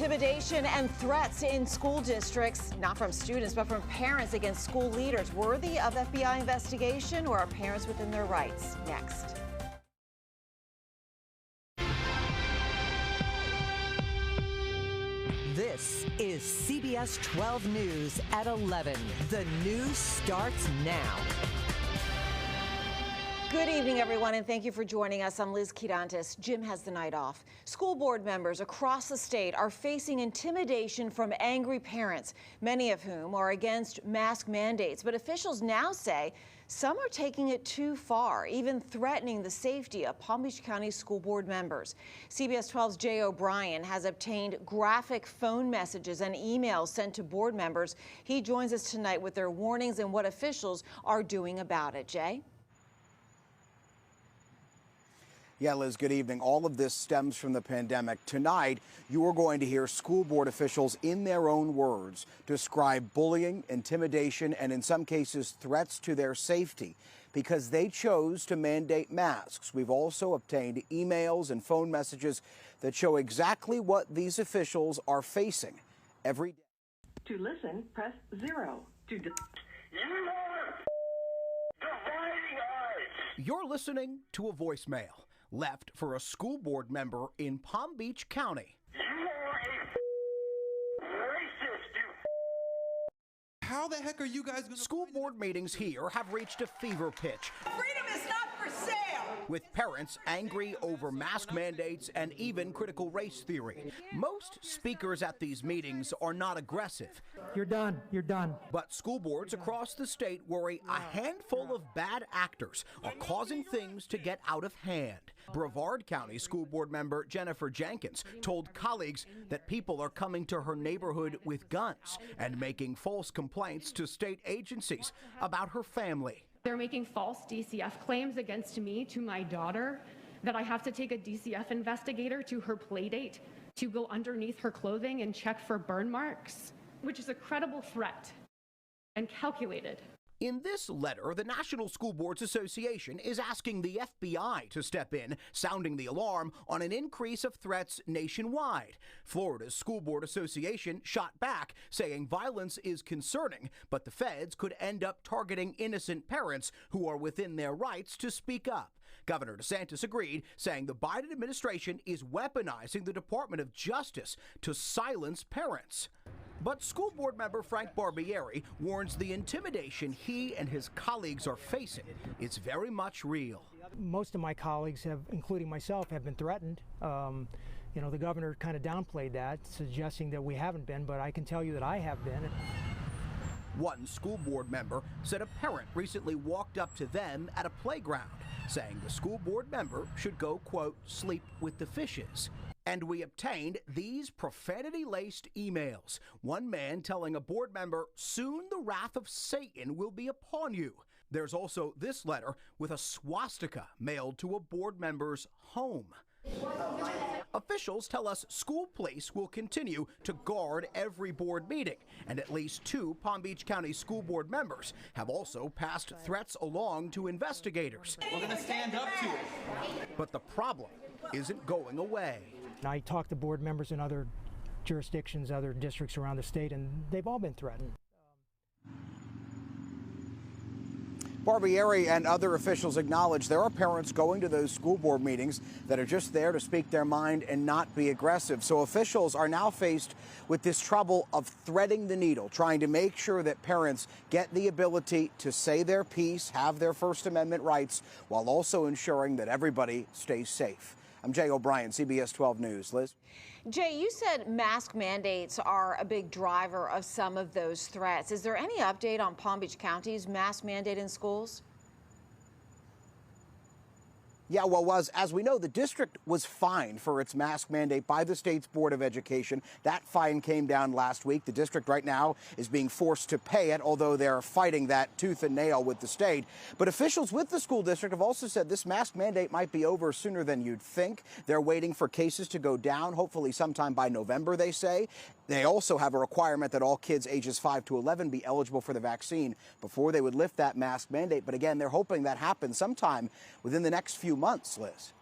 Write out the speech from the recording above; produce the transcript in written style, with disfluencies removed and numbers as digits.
Intimidation and threats in school districts, not from students, but from parents against school leaders. Worthy of FBI investigation, or are parents within their rights? Next. This is CBS 12 News at 11. The news starts now. Good evening, everyone, and thank you for joining us. I'm Liz Quirantes. Jim has the night off. School board members across the state are facing intimidation from angry parents, many of whom are against mask mandates. But officials now say some are taking it too far, even threatening the safety of Palm Beach County school board members. CBS 12's Jay O'Brien has obtained graphic phone messages and emails sent to board members. He joins us tonight with their warnings and what officials are doing about it. Jay? Yeah, Liz, good evening. All of this stems from the pandemic. Tonight, you are going to hear school board officials, in their own words, describe bullying, intimidation, and in some cases, threats to their safety because they chose to mandate masks. We've also obtained emails and phone messages that show exactly what these officials are facing every day. To listen, press 0. You're listening to a voicemail left for a school board member in Palm Beach County. You are a racist, you. How the heck are you guys going to... School board meetings here have reached a fever pitch. Freedom is not for sale! With parents angry over mask mandates and even critical race theory. Most speakers at these meetings are not aggressive. You're done. You're done. But school boards across the state worry a handful of bad actors are causing things to get out of hand. Brevard County School Board member Jennifer Jenkins told colleagues that people are coming to her neighborhood with guns and making false complaints to state agencies about her family. They're making false DCF claims against me to my daughter, that I have to take a DCF investigator to her play date to go underneath her clothing and check for burn marks, which is a credible threat and calculated. In this letter, the National School Boards Association is asking the FBI to step in, sounding the alarm on an increase of threats nationwide. Florida's School Board Association shot back, saying violence is concerning, but the feds could end up targeting innocent parents who are within their rights to speak up. Governor DeSantis agreed, saying the Biden administration is weaponizing the Department of Justice to silence parents. But school board member Frank Barbieri warns the intimidation he and his colleagues are facing is very much real. Most of my colleagues, including myself, have been threatened. The governor kind of downplayed that, suggesting that we haven't been, but I can tell you that I have been. One school board member said a parent recently walked up to them at a playground, saying the school board member should go, quote, sleep with the fishes. And we obtained these profanity-laced emails. One man telling a board member, soon the wrath of Satan will be upon you. There's also this letter with a swastika mailed to a board member's home. Officials tell us school police will continue to guard every board meeting, and at least 2 Palm Beach County school board members have also passed threats along to investigators. We're going to stand up to it. But the problem isn't going away. I talked to board members in other jurisdictions, other districts around the state, and they've all been threatened. Barbieri and other officials acknowledge there are parents going to those school board meetings that are just there to speak their mind and not be aggressive. So officials are now faced with this trouble of threading the needle, trying to make sure that parents get the ability to say their piece, have their First Amendment rights, while also ensuring that everybody stays safe. I'm Jay O'Brien, CBS 12 News. Liz? Jay, you said mask mandates are a big driver of some of those threats. Is there any update on Palm Beach County's mask mandate in schools? Yeah, well, as we know, the district was fined for its mask mandate by the state's Board of Education. That fine came down last week. The district right now is being forced to pay it, although they're fighting that tooth and nail with the state. But officials with the school district have also said this mask mandate might be over sooner than you'd think. They're waiting for cases to go down, hopefully sometime by November, they say. They also have a requirement that all kids ages 5 to 11 be eligible for the vaccine before they would lift that mask mandate. But again, they're hoping that happens sometime within the next few months, Liz.